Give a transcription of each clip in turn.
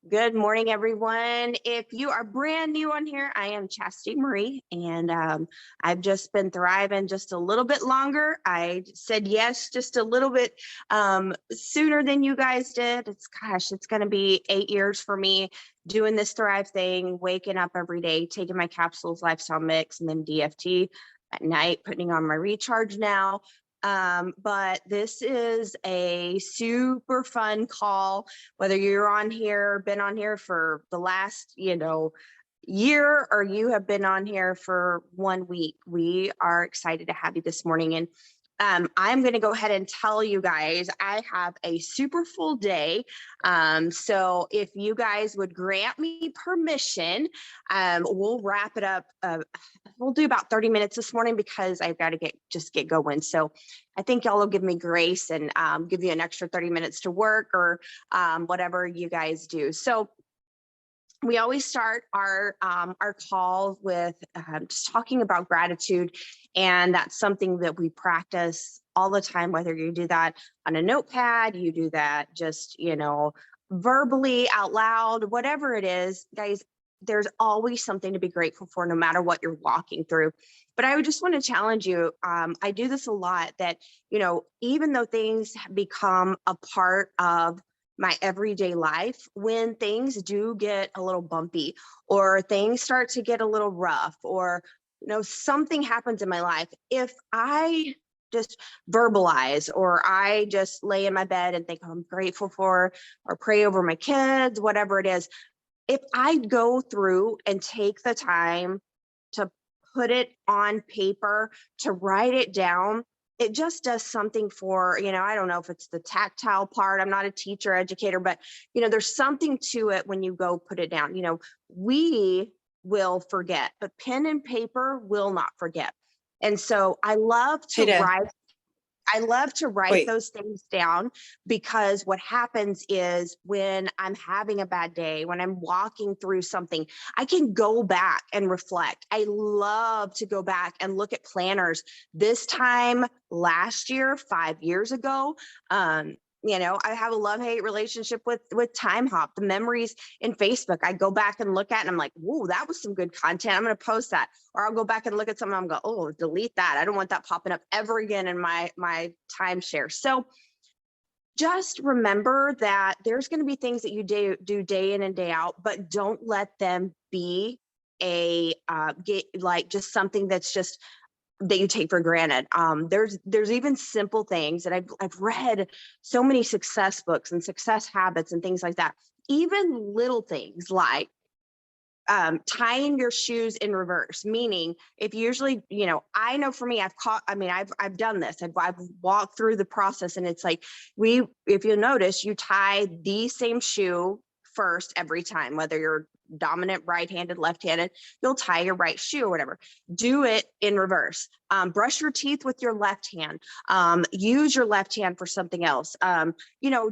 Good morning, everyone. If you are brand new on here, I am Chastity Marie, and I've just been thriving just a little bit longer. I said yes just a little bit sooner than you guys did. It's going to be 8 years for me doing this Thrive thing, waking up every day, taking my capsules, lifestyle mix, and then DFT at night, putting on my recharge now. But this is a super fun call, whether you're on here, been on here for the last, year, or you have been on here for 1 week. We are excited to have you this morning. And I'm going to go ahead and tell you guys, I have a super full day. So if you guys would grant me permission, we'll wrap it up. We'll do about 30 minutes this morning because I've got to get going. So I think y'all will give me grace and give you an extra 30 minutes to work or whatever you guys do. So we always start our call with just talking about gratitude, and that's something that we practice all the time, whether you do that on a notepad, you do that just, verbally out loud, whatever it is, guys, there's always something to be grateful for, no matter what you're walking through. But I would just want to challenge you. I do this a lot, that, even though things become a part of my everyday life, when things do get a little bumpy or things start to get a little rough, or something happens in my life, if I just verbalize, or I just lay in my bed and think I'm grateful for, or pray over my kids, whatever it is, if I go through and take the time to put it on paper, to write it down, it just does something for, I don't know if it's the tactile part. I'm not a teacher, educator, but, there's something to it when you go put it down. We will forget, but pen and paper will not forget. And so I love to write those things down, because what happens is, when I'm having a bad day, when I'm walking through something, I can go back and reflect. I love to go back and look at planners. This time last year, 5 years ago, I have a love-hate relationship with Time Hop, the memories in Facebook. I go back and look at, and I'm like, whoa, that was some good content. I'm going to post that. Or I'll go back and look at something. I'm go, oh, delete that. I don't want that popping up ever again in my timeshare. So just remember that there's going to be things that you do day in and day out, but don't let them be just something that's just that you take for granted. There's even simple things that I've read so many success books and success habits and things like that. Even little things like tying your shoes in reverse, meaning if usually, I know for me, I've done this. I've walked through the process, and it's like, if you notice, you tie the same shoe first every time, whether you're dominant right-handed, left-handed, you'll tie your right shoe or whatever. Do it in reverse. Brush your teeth with your left hand. Use your left hand for something else.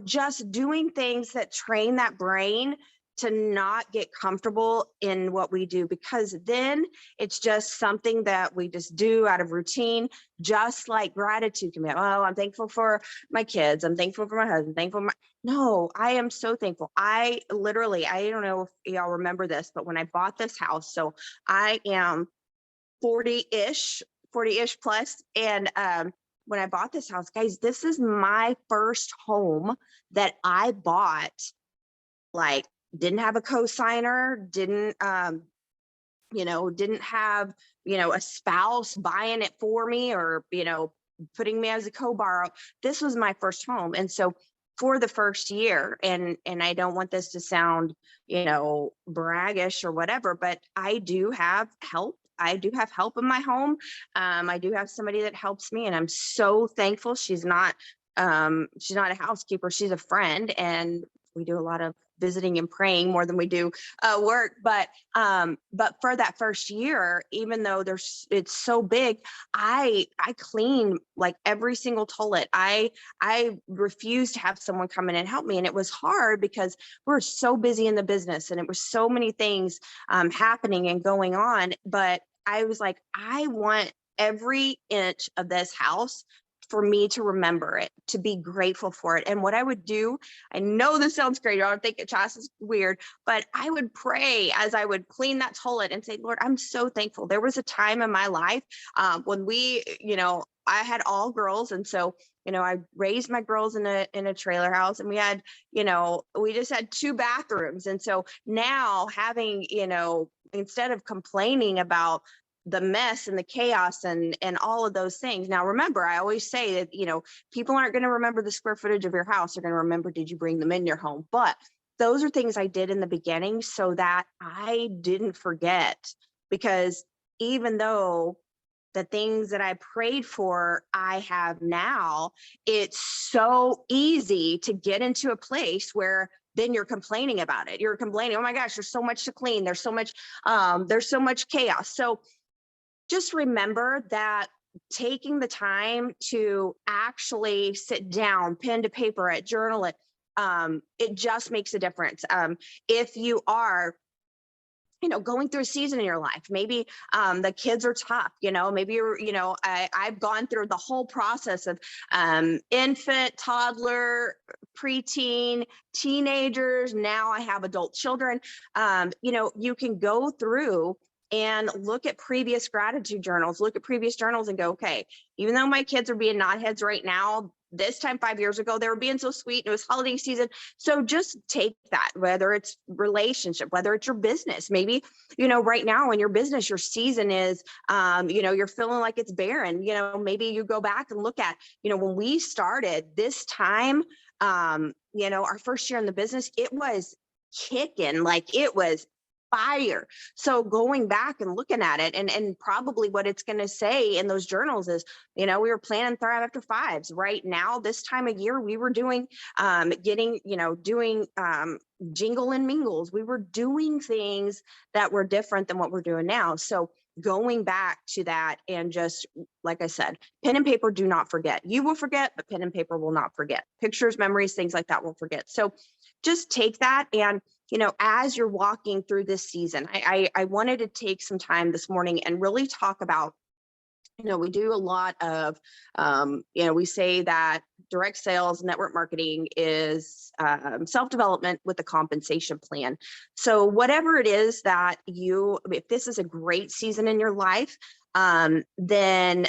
Just doing things that train that brain to not get comfortable in what we do, because then it's just something that we just do out of routine. Just like gratitude can be, oh, I'm thankful for my kids, I'm thankful for my husband, thankful for my, no, I am so thankful. I don't know if y'all remember this, but when I bought this house, so I am 40-ish plus, and when I bought this house, guys, this is my first home that I bought, like, didn't have a co-signer, didn't have, a spouse buying it for me, or, putting me as a co-borrow. This was my first home. And so for the first year, and I don't want this to sound, braggish or whatever, but I do have help. I do have help in my home. I do have somebody that helps me, and I'm so thankful. She's not a housekeeper, she's a friend, and we do a lot of visiting and praying more than we do work. But for that first year, even though it's so big, I clean like every single toilet. I refused to have someone come in and help me. And it was hard because we're so busy in the business, and it was so many things happening and going on. But I was like, I want every inch of this house for me to remember it, to be grateful for it. And what I would do, I know this sounds crazy, I don't think it is weird, but I would pray as I would clean that toilet and say, Lord, I'm so thankful. There was a time in my life when I had all girls. And so, I raised my girls in a trailer house, and we had, we just had 2 bathrooms. And so now having, instead of complaining about the mess and the chaos and all of those things. Now, remember, I always say that, people aren't going to remember the square footage of your house. They're going to remember, did you bring them in your home? But those are things I did in the beginning so that I didn't forget, because even though the things that I prayed for, I have now, it's so easy to get into a place where then you're complaining about it. You're complaining, oh my gosh, there's so much to clean. There's so much chaos. So just remember that taking the time to actually sit down, pen to paper, journal it, it just makes a difference. If you are going through a season in your life, maybe the kids are tough, maybe I've gone through the whole process of infant, toddler, preteen, teenagers. Now I have adult children. You can go through and look at previous gratitude journals, look at previous journals and go, okay, even though my kids are being knotheads right now, this time 5 years ago, they were being so sweet and it was holiday season. So just take that, whether it's relationship, whether it's your business, maybe, right now in your business, your season is, you're feeling like it's barren, maybe you go back and look at, when we started this time, our first year in the business, it was kicking, like it was fire. So going back and looking at it, and probably what it's going to say in those journals is, we were planning Thrive After Fives. Right now, this time of year, we were doing, jingle and mingles. We were doing things that were different than what we're doing now. So going back to that, and just, like I said, pen and paper, do not forget. You will forget, but pen and paper will not forget. Pictures, memories, things like that will forget. So just take that, and as you're walking through this season, I wanted to take some time this morning and really talk about, we do a lot of, we say that direct sales, network marketing is self-development with a compensation plan. So whatever it is that if this is a great season in your life, then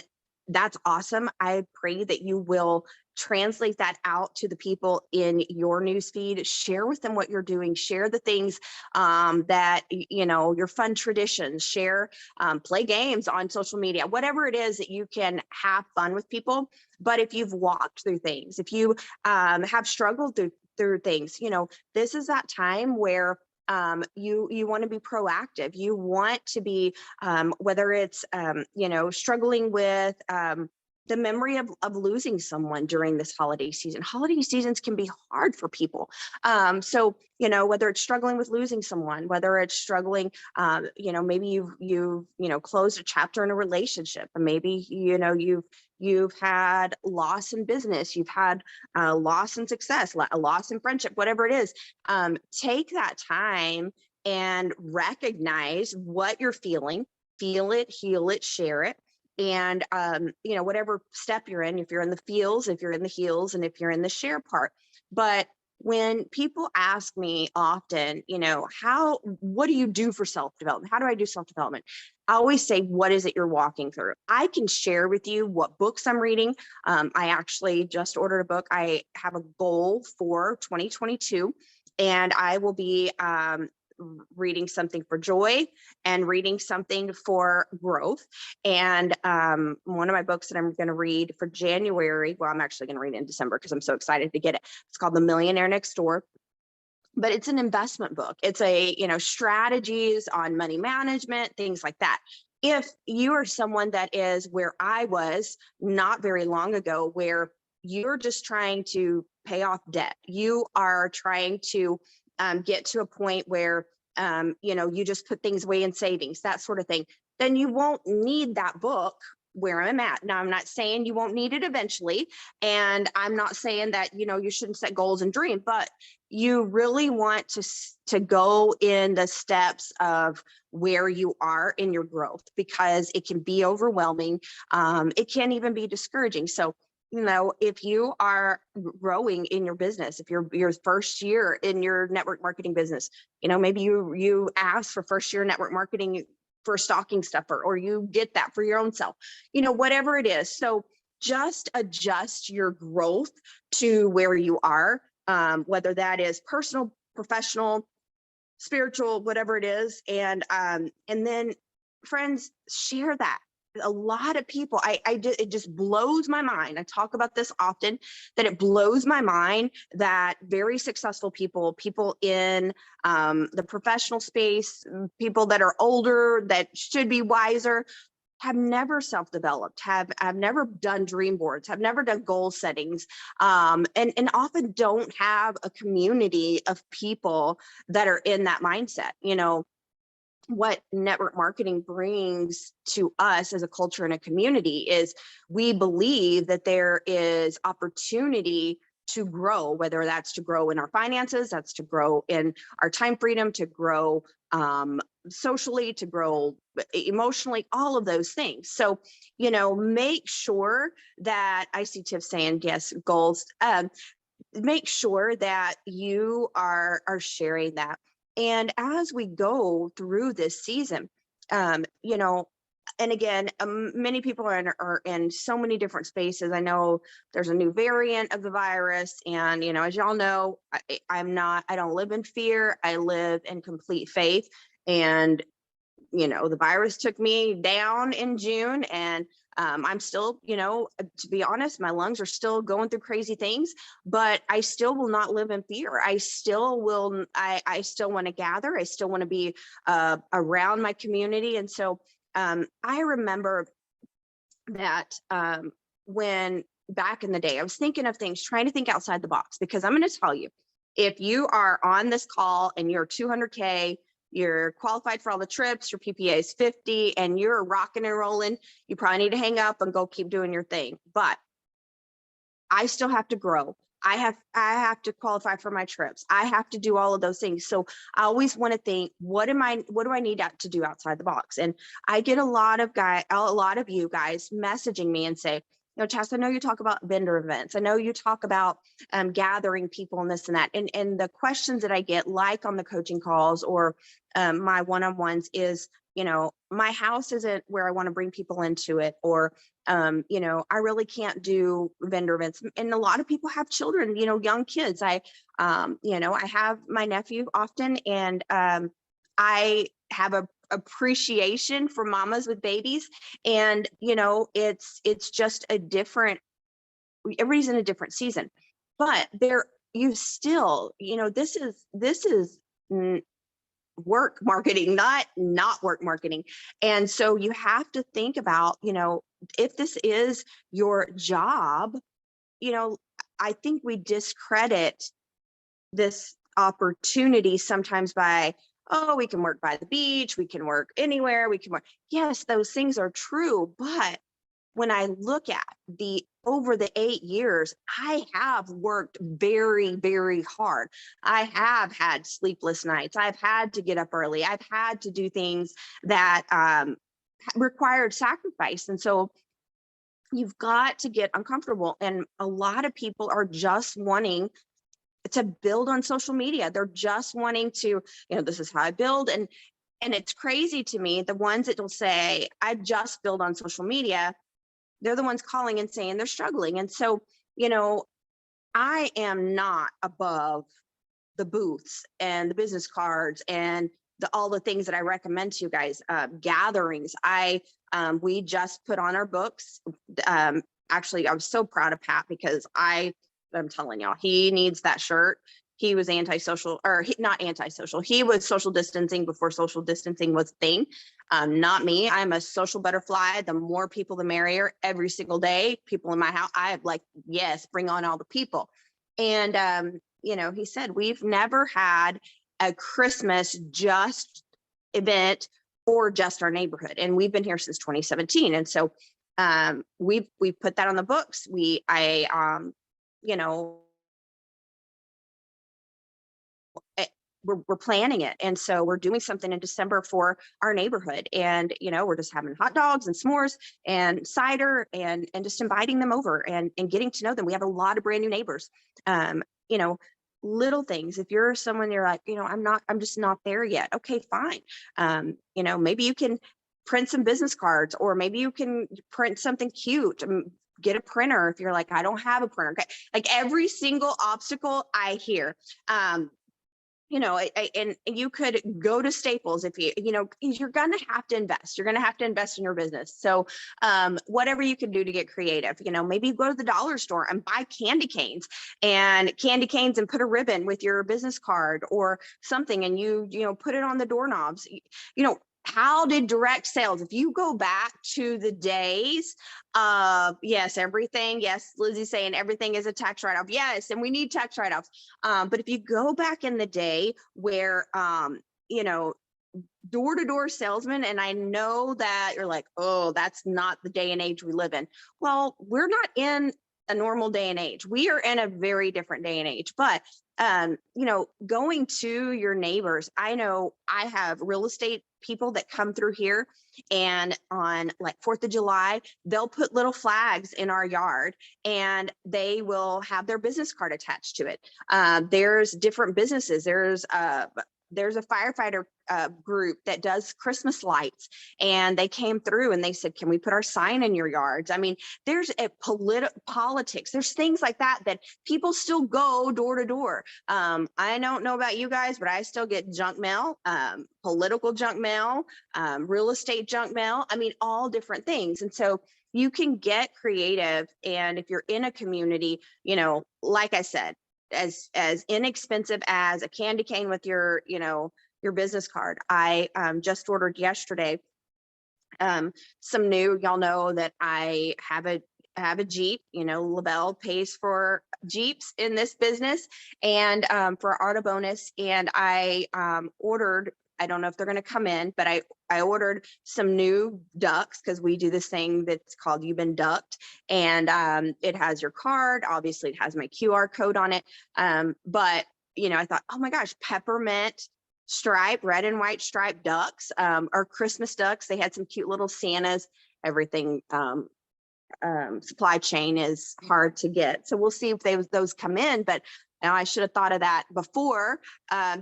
that's awesome. I pray that you will translate that out to the people in your newsfeed. Share with them what you're doing. Share the things that, your fun traditions. Share, play games on social media, whatever it is that you can have fun with people. But if you've walked through things, if you have struggled through things, this is that time where you want to be proactive. You want to be, whether it's, struggling with the memory of losing someone during this holiday season. Holiday seasons can be hard for people. So, whether it's struggling with losing someone, whether it's struggling, maybe you've closed a chapter in a relationship, and maybe, you've had loss in business, you've had loss in success, a loss in friendship, whatever it is. Take that time and recognize what you're feeling, feel it, heal it, share it. And, whatever step you're in, if you're in the feels, if you're in the heals, and if you're in the share part. But when people ask me often, what do you do for self-development? How do I do self-development? I always say, what is it you're walking through? I can share with you what books I'm reading. I actually just ordered a book. I have a goal for 2022, and I will be, reading something for joy and reading something for growth. And one of my books that I'm going to read for January, well, I'm actually going to read it in December because I'm so excited to get it. It's called The Millionaire Next Door. But it's an investment book. It's a, strategies on money management, things like that. If you are someone that is where I was not very long ago, where you're just trying to pay off debt, you are trying to get to a point where, you just put things away in savings, that sort of thing, then you won't need that book where I'm at. Now, I'm not saying you won't need it eventually. And I'm not saying that, you shouldn't set goals and dream, but you really want to go in the steps of where you are in your growth, because it can be overwhelming. It can even be discouraging. So if you are growing in your business, if you're your first year in your network marketing business, maybe you ask for first year network marketing for a stocking stuffer, or you get that for your own self, whatever it is. So just adjust your growth to where you are, whether that is personal, professional, spiritual, whatever it is. And then friends, share that. A lot of people, it just blows my mind. I talk about this often, that it blows my mind that very successful people in the professional space, people that are older, that should be wiser, have never self-developed, have never done dream boards, have never done goal settings, and often don't have a community of people that are in that mindset. What network marketing brings to us as a culture and a community is we believe that there is opportunity to grow, whether that's to grow in our finances, that's to grow in our time freedom, to grow socially, to grow emotionally, all of those things. So, make sure that I see Tiff saying, yes, goals. Make sure that you are sharing that. And as we go through this season, and again, many people are in so many different spaces. I know there's a new variant of the virus, and as y'all know, I don't live in fear. I live in complete faith. And the virus took me down in June, and I'm still, to be honest, my lungs are still going through crazy things, but I still will not live in fear. I still will. I still want to gather. I still want to be around my community. And so I remember that when back in the day, I was thinking of things, trying to think outside the box, because I'm going to tell you, if you are on this call and you're 200K, you're qualified for all the trips, your PPA is 50, and you're rocking and rolling, you probably need to hang up and go keep doing your thing. But I still have to grow. I have to qualify for my trips. I have to do all of those things. So I always want to think, what do I need to do outside the box? And I get a lot of you guys messaging me and say, Chas, I know you talk about vendor events. I know you talk about gathering people and this and that. And the questions that I get, like on the coaching calls or my one-on-ones, is, my house isn't where I want to bring people into it, or I really can't do vendor events. And a lot of people have children, young kids. I have my nephew often, and I have a appreciation for mamas with babies. And, it's just everybody's in a different season, but you still, this is work marketing, not work marketing. And so you have to think about, if this is your job, I think we discredit this opportunity sometimes by, oh, we can work by the beach, we can work anywhere, we can work. Yes, those things are true. But when I look at over the 8 years, I have worked very, very hard. I have had sleepless nights. I've had to get up early. I've had to do things that required sacrifice. And so you've got to get uncomfortable. And a lot of people are just wanting to build on social media. They're just wanting to, this is how I build. And it's crazy to me, the ones that will say, I just build on social media, they're the ones calling and saying they're struggling. And so, I am not above the booths and the business cards and all the things that I recommend to you guys, gatherings. We just put on our books. Actually, I was so proud of Pat, because I'm telling y'all, he needs that shirt. He was antisocial, or not antisocial. He was social distancing before social distancing was a thing. Not me. I'm a social butterfly. The more people, the merrier. Every single day, people in my house, I have yes, bring on all the people. And, he said, we've never had a Christmas just event for just our neighborhood. And we've been here since 2017. And so we've put that on the books. we're planning it. And so we're doing something in December for our neighborhood. And, we're just having hot dogs and s'mores and cider and just inviting them over and getting to know them. We have a lot of brand new neighbors. You know, little things. If you're someone you're like, I'm just not there yet. Okay, fine. Maybe you can print some business cards, or maybe you can print something cute. Get a printer if you're like, I don't have a printer. Okay. Like every single obstacle I hear. And you could go to Staples if you're going to have to invest. You're going to have to invest in your business. So whatever you can do to get creative, maybe you go to the dollar store and buy candy canes and put a ribbon with your business card or something. And you put it on the doorknobs. How did direct sales, if you go back to the days of, yes, Lizzie's saying everything is a tax write-off. Yes, and we need tax write-offs. But if you go back in the day where, door-to-door salesmen, and I know that you're like, oh, that's not the day and age we live in. Well, we're not in a normal day and age. We are in a very different day and age. But going to your neighbors, I know I have real estate people that come through here, and on like 4th of July, they'll put little flags in our yard and they will have their business card attached to it. There's different businesses. There's a firefighter group that does Christmas lights, and they came through and they said, can we put our sign in your yards? I mean, there's a politics. There's things like that people still go door to door. I don't know about you guys, but I still get junk mail, political junk mail, real estate junk mail. I mean, all different things. And so you can get creative. And if you're in a community, like I said, as inexpensive as a candy cane with your business card. I just ordered yesterday some new, y'all know that I have a Jeep, LaBelle pays for Jeeps in this business, and for Art of Bonus. And I ordered, I don't know if they're going to come in, but I ordered some new ducks, because we do this thing that's called You've Been Ducked, and it has your card. Obviously, it has my QR code on it. But I thought, oh my gosh, peppermint stripe, red and white striped ducks, or Christmas ducks. They had some cute little Santas. Everything supply chain is hard to get, so we'll see if those come in. But now I should have thought of that before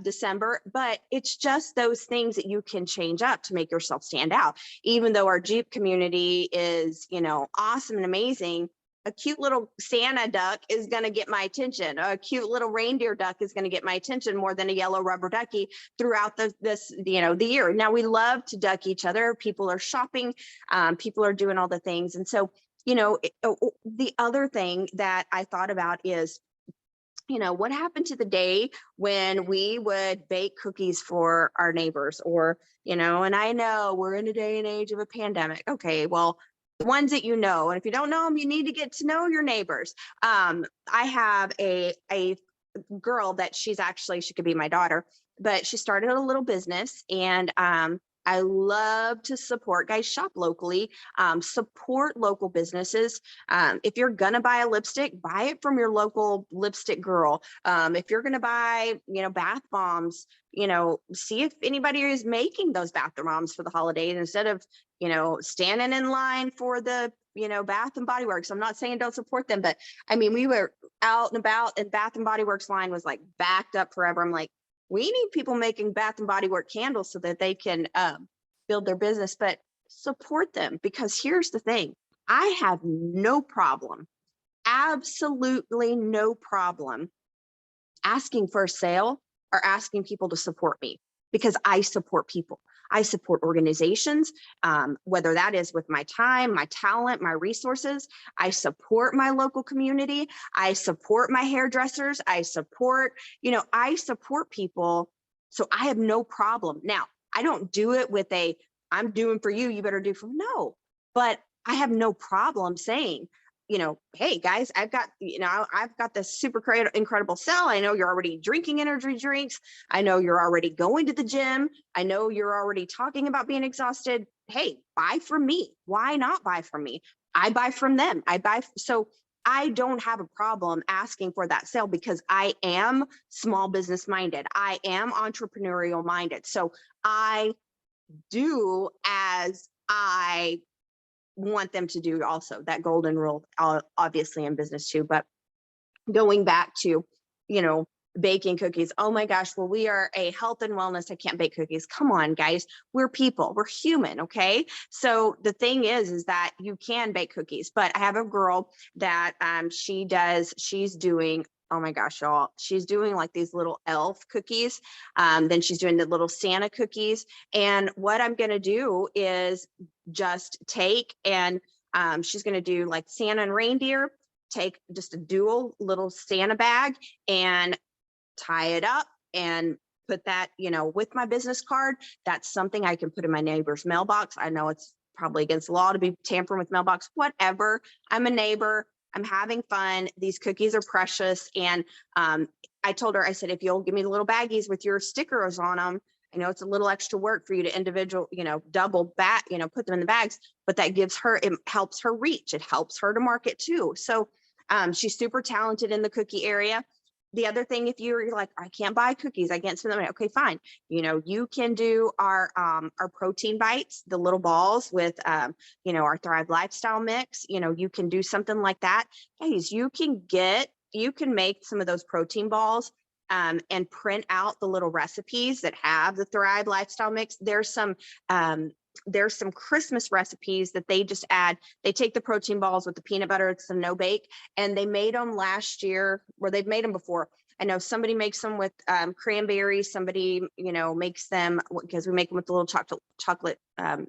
December. But it's just those things that you can change up to make yourself stand out. Even though our Jeep community is, awesome and amazing, a cute little Santa duck is going to get my attention. A cute little reindeer duck is going to get my attention more than a yellow rubber ducky throughout the year. Now, we love to duck each other. People are shopping. People are doing all the things. And so, the other thing that I thought about is, what happened to the day when we would bake cookies for our neighbors, or, and I know we're in a day and age of a pandemic. Okay, well, the ones that and if you don't know them, you need to get to know your neighbors. I have a girl that she could be my daughter, but she started a little business, and I love to support, guys, shop locally, support local businesses. If you're going to buy a lipstick, buy it from your local lipstick girl. If you're going to buy, bath bombs, see if anybody is making those bath bombs for the holidays instead of, standing in line for the, Bath and Body Works. I'm not saying don't support them, but I mean, we were out and about, and Bath and Body Works line was like backed up forever. I'm like, we need people making Bath and Body Work candles so that they can build their business, but support them. Because here's the thing, I have no problem, absolutely no problem asking for a sale or asking people to support me, because I support people. I support organizations, whether that is with my time, my talent, my resources. I support my local community. I support my hairdressers. I support people. So I have no problem. Now, I don't do it with I'm doing for you, you better do for me. No, but I have no problem saying, hey guys, I've got this super incredible sale. I know you're already drinking energy drinks. I know you're already going to the gym. I know you're already talking about being exhausted. Hey, buy from me. Why not buy from me? I buy from them. So I don't have a problem asking for that sale because I am small business minded. I am entrepreneurial minded. So I do as I want them to do also. That golden rule, obviously in business too. But going back to, you know, baking cookies. Oh my gosh, well, we are a health and wellness. I can't bake cookies. Come on, guys. We're people. We're human. Okay. So the thing is that you can bake cookies, but I have a girl that she's doing, oh my gosh, y'all, she's doing like these little elf cookies. Then she's doing the little Santa cookies. And what I'm going to do is just take and she's going to do like Santa and reindeer, take just a dual little Santa bag and tie it up and put that, you know, with my business card. That's something I can put in my neighbor's mailbox. I know it's probably against the law to be tampering with mailbox, whatever. I'm a neighbor. I'm having fun. These cookies are precious. And I told her, I said, if you'll give me the little baggies with your stickers on them, I know it's a little extra work for you to individual, you know, double back, you know, put them in the bags, but that gives her, it helps her reach. It helps her to market too. So she's super talented in the cookie area. The other thing, if you're like, I can't buy cookies, I can't spend them. Okay, fine. You know, you can do our protein bites, the little balls with, you know, our Thrive Lifestyle mix. You know, you can do something like that. Guys, you can make some of those protein balls and print out the little recipes that have the Thrive Lifestyle mix. There's some Christmas recipes that they just add. They take the protein balls with the peanut butter, it's a no bake, and they made them last year, or they've made them before. I know somebody makes them with cranberries. Somebody, you know, makes them because we make them with the little chocolate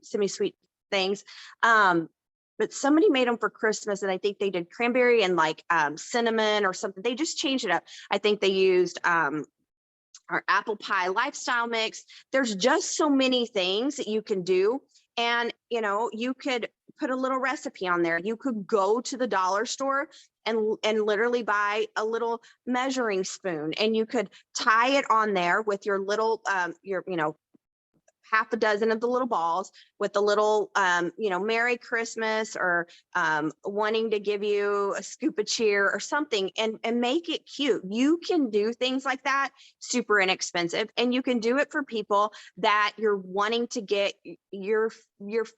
semi-sweet things. But somebody made them for Christmas, and I think they did cranberry and like cinnamon or something. They just changed it up. I think they used our apple pie lifestyle mix. There's just so many things that you can do. And, you know, you could put a little recipe on there. You could go to the dollar store and literally buy a little measuring spoon, and you could tie it on there with your little, you know, half a dozen of the little balls with the little, you know, Merry Christmas or wanting to give you a scoop of cheer or something, and make it cute. You can do things like that super inexpensive, and you can do it for people that you're wanting to get your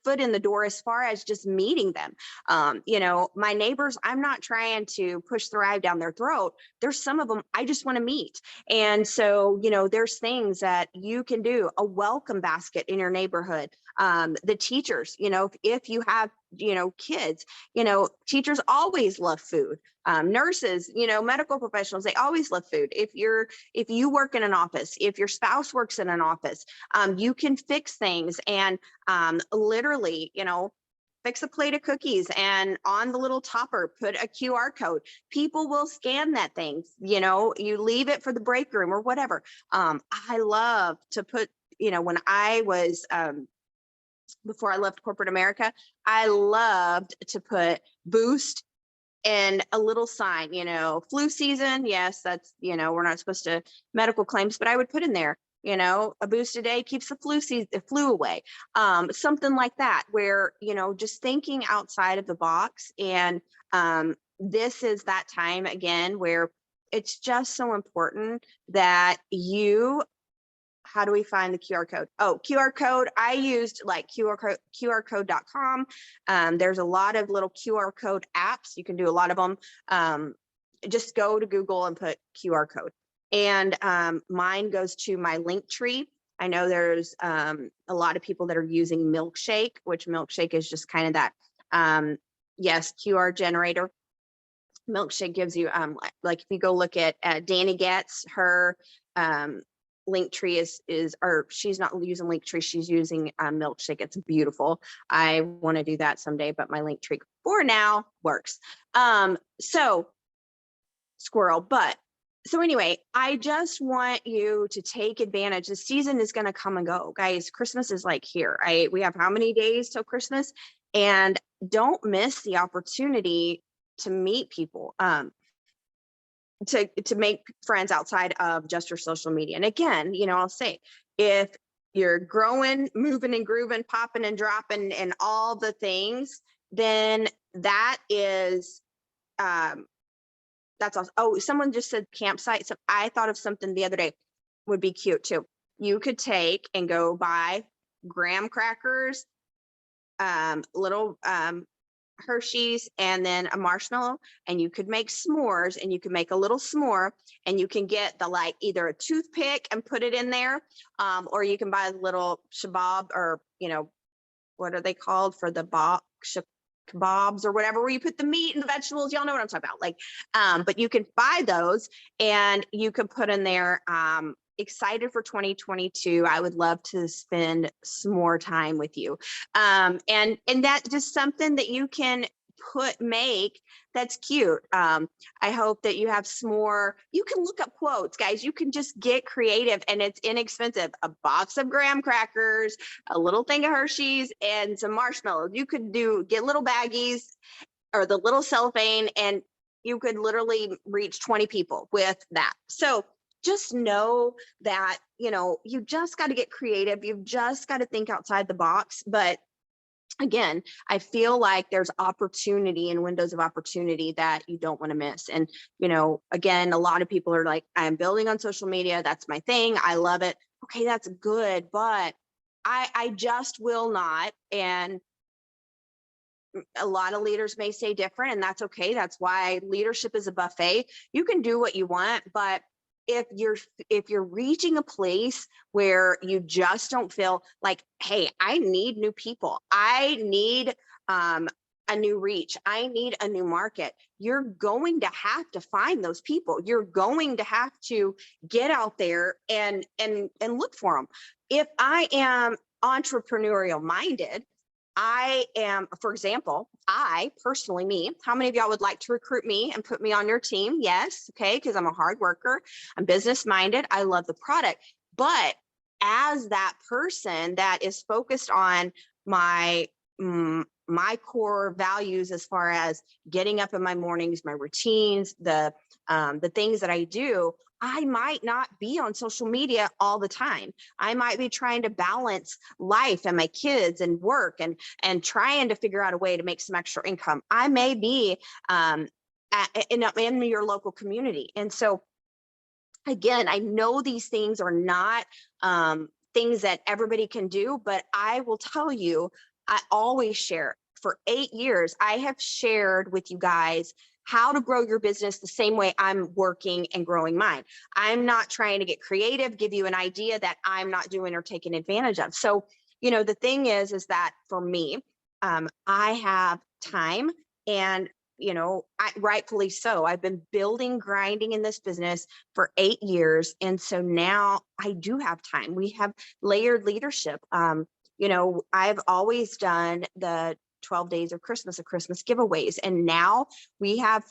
foot in the door as far as just meeting them. You know, my neighbors, I'm not trying to push Thrive down their throat. There's some of them I just want to meet. And so, you know, there's things that you can do. A welcome basket in your neighborhood. The teachers, you know, if you have, you know, kids, you know, teachers always love food. Nurses, you know, medical professionals, they always love food. If you work in an office, if your spouse works in an office, you can fix things and literally, you know, fix a plate of cookies and on the little topper, put a QR code. People will scan that thing. You know, you leave it for the break room or whatever. I love to put, you know, when I was, before I left corporate America, I loved to put Boost and a little sign, you know, flu season. Yes, that's, you know, we're not supposed to medical claims, but I would put in there, you know, a boost a day keeps the flu away. Something like that, where, you know, just thinking outside of the box. And this is that time again where it's just so important that you, how do we find the QR code? Oh, QR code. I used like QRcode.com. There's a lot of little QR code apps. You can do a lot of them. Just go to Google and put QR code. And mine goes to my link tree. I know there's a lot of people that are using Milkshake, which Milkshake is just kind of that, yes, QR generator. Milkshake gives you, like if you go look at Danny Getz, her link tree is or she's not using link tree, she's using Milkshake. It's beautiful. I want to do that someday, but my link tree for now works. So squirrel, but so anyway, I just want you to take advantage. The season is going to come and go, guys. Christmas is like here. We have how many days till Christmas? And don't miss the opportunity to meet people, to make friends outside of just your social media. And again, you know, I'll say, if you're growing, moving and grooving, popping and dropping and all the things, then that is that's awesome. Oh, someone just said campsite. So I thought of something the other day would be cute too. You could take and go buy graham crackers, little Hershey's, and then a marshmallow, and you could make s'mores, and you can make a little s'more, and you can get the, like, either a toothpick and put it in there, or you can buy a little shabab, or, you know, what are they called for the kebabs or whatever, where you put the meat and the vegetables. Y'all know what I'm talking about. Like, but you can buy those and you can put in there. Excited for 2022. I would love to spend some more time with you. And that's just something that you can make that's cute. I hope that you have some more. You can look up quotes, guys. You can just get creative, and it's inexpensive. A box of graham crackers, a little thing of Hershey's, and some marshmallows. You could get little baggies or the little cellophane, and you could literally reach 20 people with that. So just know that, you know, you just got to get creative. You've just got to think outside the box. But again, I feel like there's opportunity and windows of opportunity that you don't want to miss. And, you know, again, a lot of people are like, I'm building on social media. That's my thing. I love it. Okay, that's good. But I just will not. And a lot of leaders may say different, and that's okay. That's why leadership is a buffet. You can do what you want, but if you're reaching a place where you just don't feel like, hey, I need new people, I need a new reach, I need a new market, you're going to have to find those people. You're going to have to get out there and look for them. If I am entrepreneurial minded, I am, for example, I personally, how many of y'all would like to recruit me and put me on your team? Yes. Okay. Because I'm a hard worker. I'm business minded. I love the product. But as that person that is focused on my core values, as far as getting up in my mornings, my routines, the things that I do, I might not be on social media all the time. I might be trying to balance life and my kids and work and trying to figure out a way to make some extra income. I may be in your local community. And so again, I know these things are not things that everybody can do, but I will tell you, I always share. For 8 years, I have shared with you guys how to grow your business the same way I'm working and growing mine. I'm not trying to get creative, give you an idea that I'm not doing or taking advantage of. So, you know, the thing is that for me, I have time, and, you know, rightfully so. I've been grinding in this business for 8 years. And so now I do have time. We have layered leadership. You know, I've always done the 12 days of Christmas giveaways. And now we have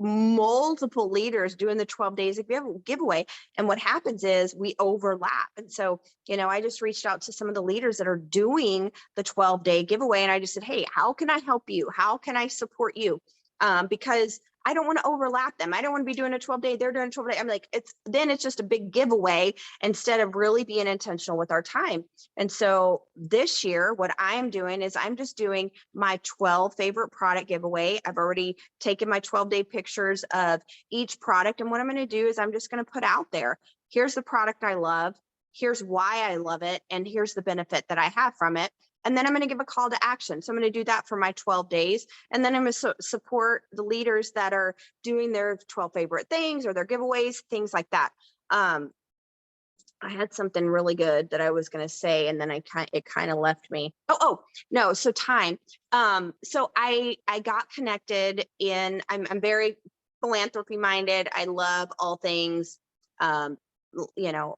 multiple leaders doing the 12 days of giveaway. And what happens is we overlap. And so, you know, I just reached out to some of the leaders that are doing the 12-day giveaway. And I just said, hey, how can I help you? How can I support you? Because I don't want to overlap them. I don't want to be doing a 12-day, they're doing a 12-day. I'm like, it's just a big giveaway instead of really being intentional with our time. And so this year, what I am doing is I'm just doing my 12 favorite product giveaway. I've already taken my 12-day pictures of each product. And what I'm going to do is I'm just going to put out there, here's the product I love, here's why I love it, and here's the benefit that I have from it. And then I'm going to give a call to action. So I'm going to do that for my 12 days. And then I'm going to support the leaders that are doing their 12 favorite things or their giveaways, things like that. I had something really good that I was going to say, and then it kind of left me. No. So time. So I got connected I'm very philanthropy minded. I love all things. You know,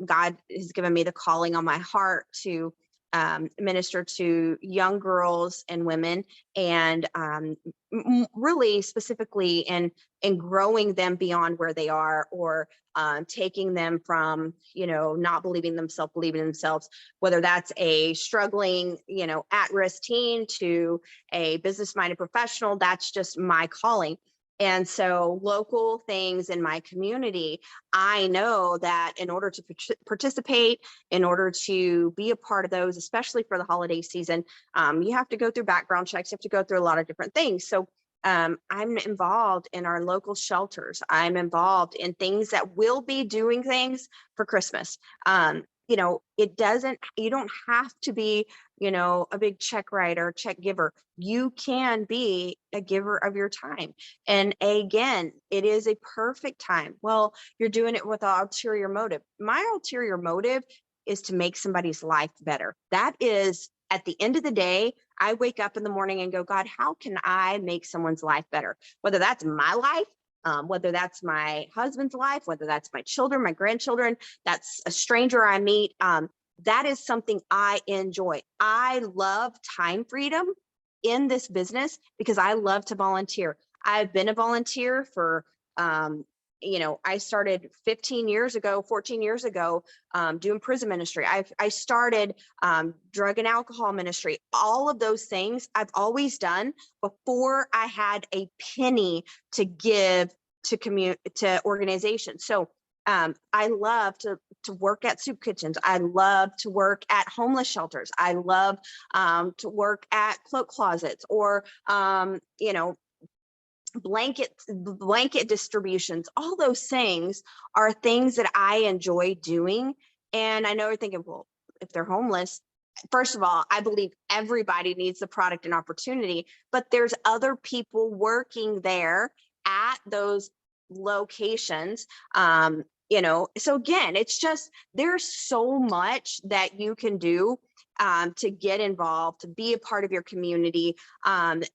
God has given me the calling on my heart to minister to young girls and women, and really specifically in growing them beyond where they are, or taking them from, you know, not believing in themselves, whether that's a struggling, you know, at-risk teen to a business-minded professional. That's just my calling. And so local things in my community, I know that in order to participate, in order to be a part of those, especially for the holiday season, you have to go through background checks, you have to go through a lot of different things. So I'm involved in our local shelters. I'm involved in things that will be doing things for Christmas. You know, you don't have to be, you know, a big check writer, check giver. You can be a giver of your time. And again, it is a perfect time. Well, you're doing it with an ulterior motive. My ulterior motive is to make somebody's life better. That is, at the end of the day, I wake up in the morning and go, God, how can I make someone's life better? Whether that's my life, whether that's my husband's life, whether that's my children, my grandchildren, that's a stranger I meet. That is something I enjoy. I love time freedom in this business because I love to volunteer. I've been a volunteer for, you know, I started 15 years ago, 14 years ago, doing prison ministry. I started drug and alcohol ministry. All of those things I've always done before I had a penny to give to organizations. So I love to work at soup kitchens. I love to work at homeless shelters. I love to work at cloak closets or you know, blanket distributions. All those things are things that I enjoy doing. And I know you're thinking, well, if they're homeless, first of all, I believe everybody needs the product and opportunity, but there's other people working there at those locations. You know, so again, it's just, there's so much that you can do to get involved, to be a part of your community.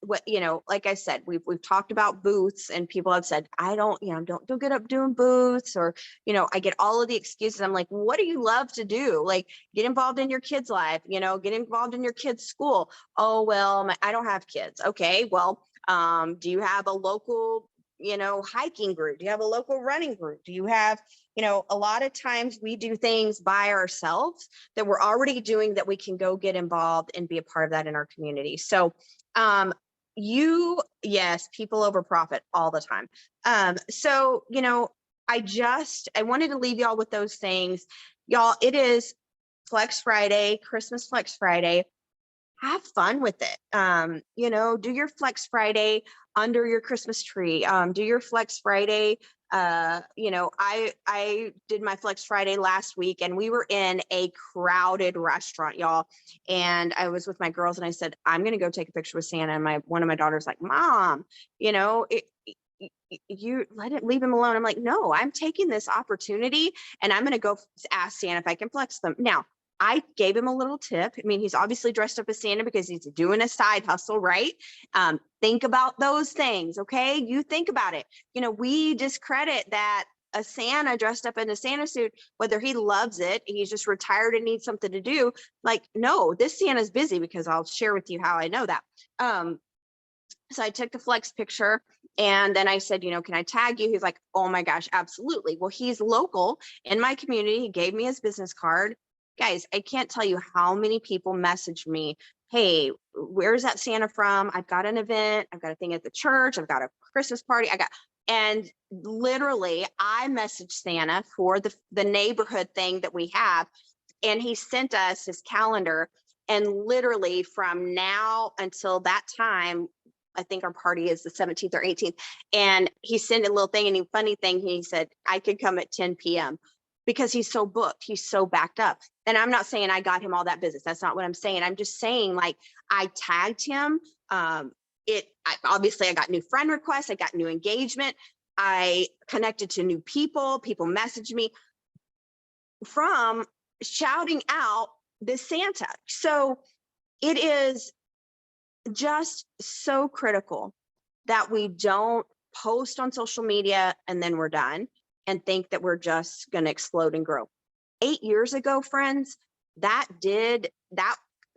What, you know, like I said, we've talked about booths, and people have said, I don't, you know, don't get up doing booths, or, you know, I get all of the excuses. I'm like, what do you love to do? Like, get involved in your kids' life, you know, get involved in your kids' school. Oh, well, I don't have kids. Okay, well, do you have a local, you know, hiking group? Do you have a local running group? Do you have, you know, a lot of times we do things by ourselves that we're already doing that we can go get involved and be a part of that in our community. So yes, people over profit all the time. So, you know, I wanted to leave y'all with those things. Y'all, it is Flex Friday, Christmas Flex Friday. Have fun with it. You know, do your Flex Friday under your Christmas tree. Do your Flex Friday. You know, I did my Flex Friday last week, and we were in a crowded restaurant, y'all. And I was with my girls, and I said, I'm gonna go take a picture with Santa. And one of my daughters like, Mom, you know, you leave him alone. I'm like, no, I'm taking this opportunity, and I'm gonna go ask Santa if I can flex them. Now, I gave him a little tip. I mean, he's obviously dressed up as Santa because he's doing a side hustle, right? Think about those things, okay? You think about it. You know, we discredit that a Santa dressed up in a Santa suit, whether he loves it, he's just retired and needs something to do. Like, no, this Santa's busy, because I'll share with you how I know that. So I took the flex picture, and then I said, you know, can I tag you? He's like, oh my gosh, absolutely. Well, he's local in my community. He gave me his business card. Guys, I can't tell you how many people message me, hey, where's that Santa from? I've got an event. I've got a thing at the church. I've got a Christmas party. And literally I messaged Santa for the neighborhood thing that we have. And he sent us his calendar. And literally from now until that time, I think our party is the 17th or 18th. And he sent a little thing, and funny thing, he said, I could come at 10 p.m. because he's so booked. He's so backed up. And I'm not saying I got him all that business. That's not what I'm saying. I'm just saying, like, I tagged him. Obviously I got new friend requests. I got new engagement. I connected to new people. People messaged me from shouting out this Santa. So it is just so critical that we don't post on social media and then we're done and think that we're just going to explode and grow. 8 years ago, friends, that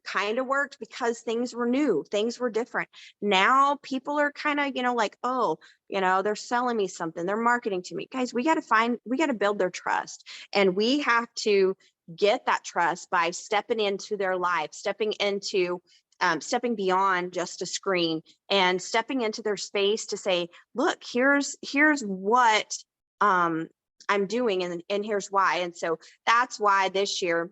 kind of worked because things were new, things were different. Now people are kind of, you know, like, oh, you know, they're selling me something, they're marketing to me. Guys, we got to build their trust, and we have to get that trust by stepping into their life, stepping beyond just a screen and stepping into their space to say, look, here's what I'm doing, and here's why. And so that's why this year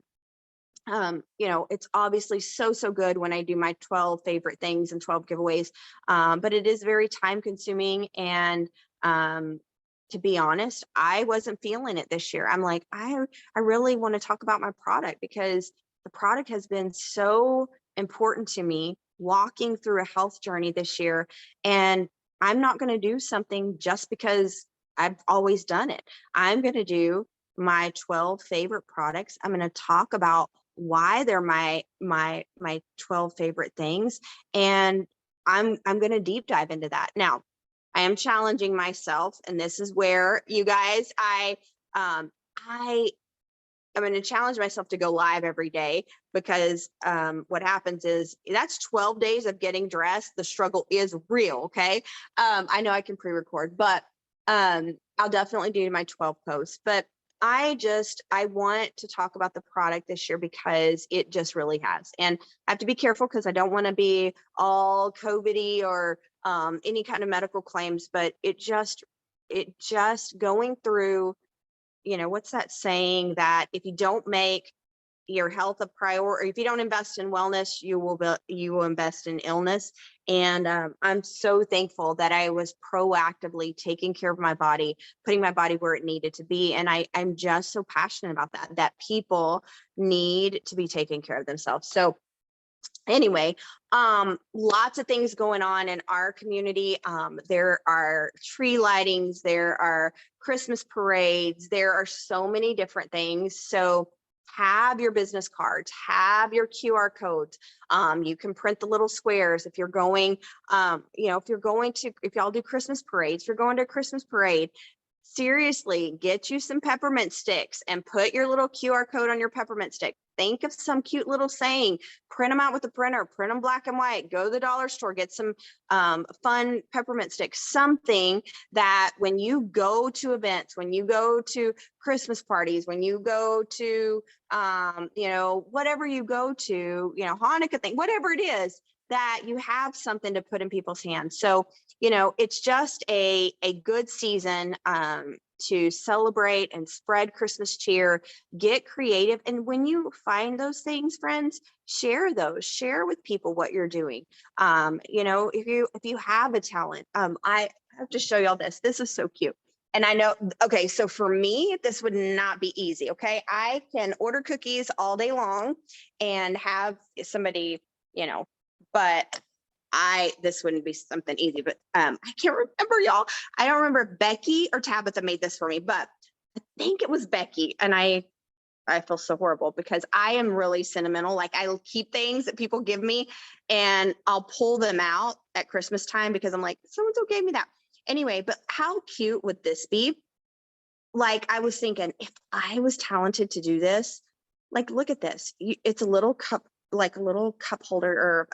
It's obviously so good when I do my 12 favorite things and 12 giveaways. But it is very time consuming. And to be honest, I wasn't feeling it this year. I'm like, I really want to talk about my product because the product has been so important to me walking through a health journey this year. And I'm not going to do something just because I've always done it. I'm going to do my 12 favorite products. I'm going to talk about why they're my 12 favorite things, and I'm going to deep dive into that. Now, I am challenging myself, and this is where you guys, I am going to challenge myself to go live every day, because what happens is that's 12 days of getting dressed. The struggle is real. Okay. I know I can pre-record, but I'll definitely do my 12 posts. But I want to talk about the product this year because it just really has. And I have to be careful because I don't want to be all COVID-y or any kind of medical claims, but it just going through, what's that saying, that if you don't make your health a priority, or if you don't invest in wellness, you will invest in illness. And I'm so thankful that I was proactively taking care of my body, putting my body where it needed to be. And I'm just so passionate about that people need to be taking care of themselves. So anyway, lots of things going on in our community. There are tree lightings, there are Christmas parades, there are so many different things. So have your business cards, have your QR codes. You can print the little squares if you're going, if y'all do Christmas parades, if you're going to a Christmas parade, seriously, get you some peppermint sticks and put your little QR code on your peppermint stick. Think of some cute little saying, print them out with the printer, print them black and white, go to the dollar store, get some fun peppermint sticks, something that when you go to events, when you go to Christmas parties, when you go to, whatever you go to, Hanukkah thing, whatever it is, that you have something to put in people's hands. So, it's just a good season to celebrate and spread Christmas cheer, get creative. And when you find those things, friends, share with people what you're doing. If you have a talent, I have to show y'all this. This is so cute. And I know, okay, so for me, this would not be easy. Okay. I can order cookies all day long and have somebody, but this wouldn't be something easy, but I can't remember, y'all. I don't remember if Becky or Tabitha made this for me, but I think it was Becky. And I feel so horrible because I am really sentimental. Like, I'll keep things that people give me and I'll pull them out at Christmas time because I'm like, so-and-so gave me that. Anyway, but how cute would this be? Like, I was thinking, if I was talented to do this, like, look at this. It's a little cup, like a little cup holder, or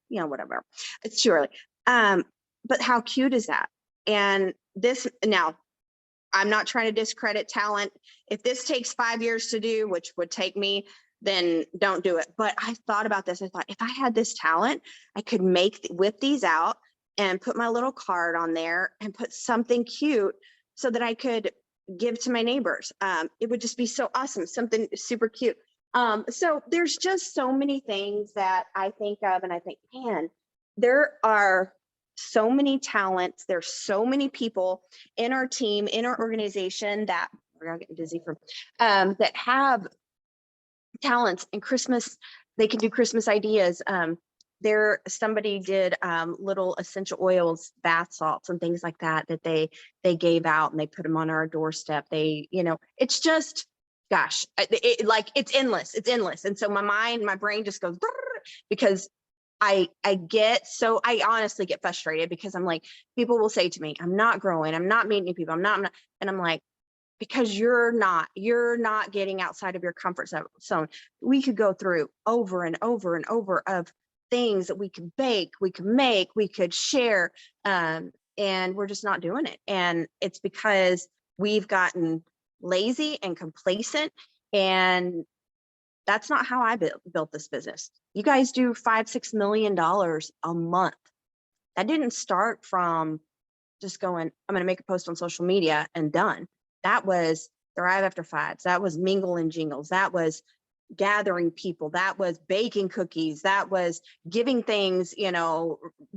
whatever. It's too early. But how cute is that? And this, now, I'm not trying to discredit talent. If this takes 5 years to do, which would take me, then don't do it. But I thought about this. I thought, if I had this talent, I could whip these out and put my little card on there and put something cute so that I could give to my neighbors. It would just be so awesome, something super cute. So there's just so many things that I think of, and I think, man, there are so many talents. There's so many people in our team, in our organization, that we're getting dizzy from, that have talents. And Christmas, they can do Christmas ideas. Somebody did little essential oils, bath salts, and things like that they gave out, and they put them on our doorstep. It's just, gosh, it's endless. And so my brain just goes because I honestly get frustrated because I'm like, people will say to me, I'm not growing, I'm not meeting people, I'm not, and I'm like, because you're not getting outside of your comfort zone. We could go through over and over and over of things that we could bake, we could make, we could share, and we're just not doing it. And it's because we've gotten lazy and complacent, and that's not how I built this business. You guys do $5-6 million a month. That didn't start from just going, I'm going to make a post on social media and done. That was Thrive After Fives. That was Mingle and Jingles. That was gathering people, that was baking cookies, that was giving things,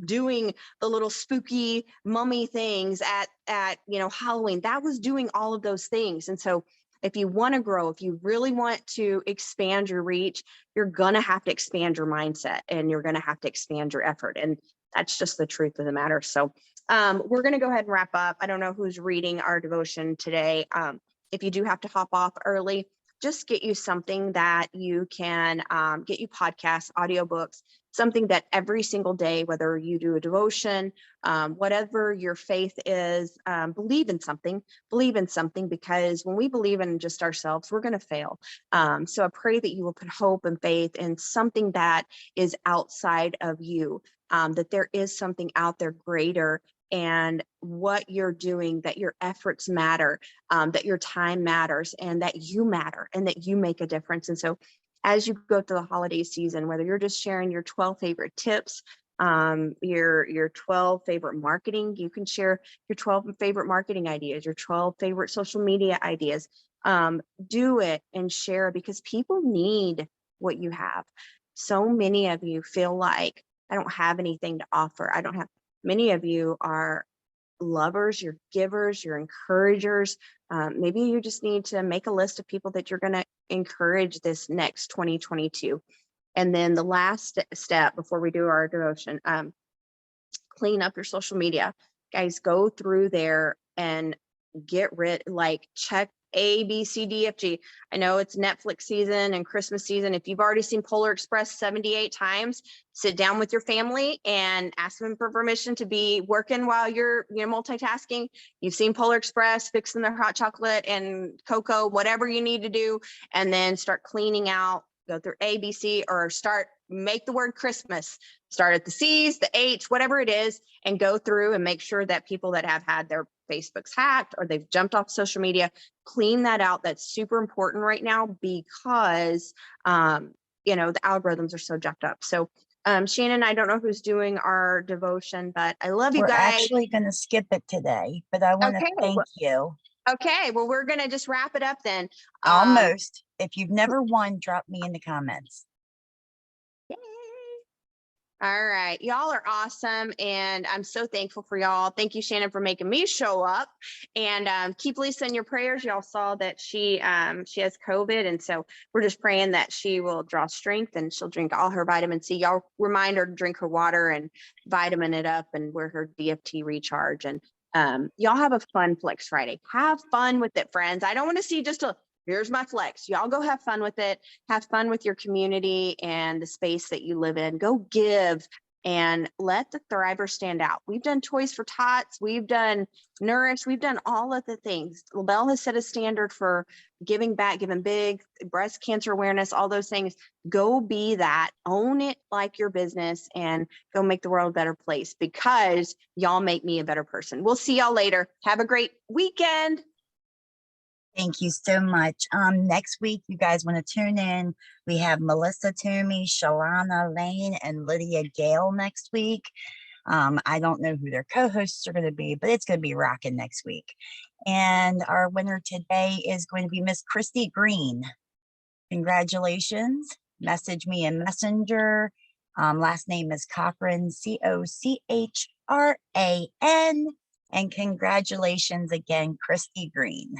doing the little spooky mummy things at Halloween. That was doing all of those things. And so if you want to grow, if you really want to expand your reach, you're going to have to expand your mindset, and you're going to have to expand your effort. And that's just the truth of the matter. So we're going to go ahead and wrap up. I don't know who's reading our devotion today. If you do have to hop off early, just get you something that you can get you podcasts, audiobooks, something that every single day, whether you do a devotion, whatever your faith is, believe in something, because when we believe in just ourselves, we're going to fail. So I pray that you will put hope and faith in something that is outside of you, that there is something out there greater, and what you're doing, that your efforts matter, that your time matters, and that you matter, and that you make a difference. And so as you go through the holiday season, whether you're just sharing your 12 favorite tips, your 12 favorite marketing, you can share your 12 favorite marketing ideas, your 12 favorite social media ideas. Do it and share, because people need what you have. So many of you feel like, I don't have anything to offer. Many of you are lovers, you're givers, you're encouragers. Maybe you just need to make a list of people that you're going to encourage this next 2022. And then the last step before we do our devotion, clean up your social media. Guys, go through there and check A, B, C, D, F, G. I know it's Netflix season and Christmas season. If you've already seen Polar Express 78 times, sit down with your family and ask them for permission to be working while you're multitasking. You've seen Polar Express fixing their hot chocolate and cocoa, whatever you need to do, and then start cleaning out. Go through A, B, C, or make the word Christmas. Start at the C's, the H, whatever it is, and go through and make sure that people that have had their Facebook's hacked or they've jumped off social media, clean that out. That's super important right now, because the algorithms are so jacked up. So Shannon, I don't know who's doing our devotion, but I love you guys. We're actually going to skip it today, but I want to thank you. Okay, well, we're going to just wrap it up then. Almost. If you've never won, drop me in the comments. Yay. All right, y'all are awesome, and I'm so thankful for y'all. Thank you, Shannon, for making me show up. And keep Lisa in your prayers. Y'all saw that she has COVID, and so we're just praying that she will draw strength and she'll drink all her vitamin C. Y'all remind her to drink her water and vitamin it up, and wear her DFT recharge. And y'all have a fun Flex Friday. Have fun with it, friends. I don't want to see just here's my flex. Y'all go have fun with it. Have fun with your community and the space that you live in. Go give and let the Thrivers stand out. We've done Toys for Tots. We've done Nourish. We've done all of the things. LaBelle has set a standard for giving back, giving big, breast cancer awareness, all those things. Go be that. Own it like your business, and go make the world a better place, because y'all make me a better person. We'll see y'all later. Have a great weekend. Thank you so much. Next week, you guys want to tune in. We have Melissa Toomey, Shalana Lane, and Lydia Gale next week. I don't know who their co-hosts are going to be, but it's going to be rocking next week. And our winner today is going to be Miss Christy Green. Congratulations. Message me in Messenger. Last name is Cochran, Cochran. And congratulations again, Christy Green.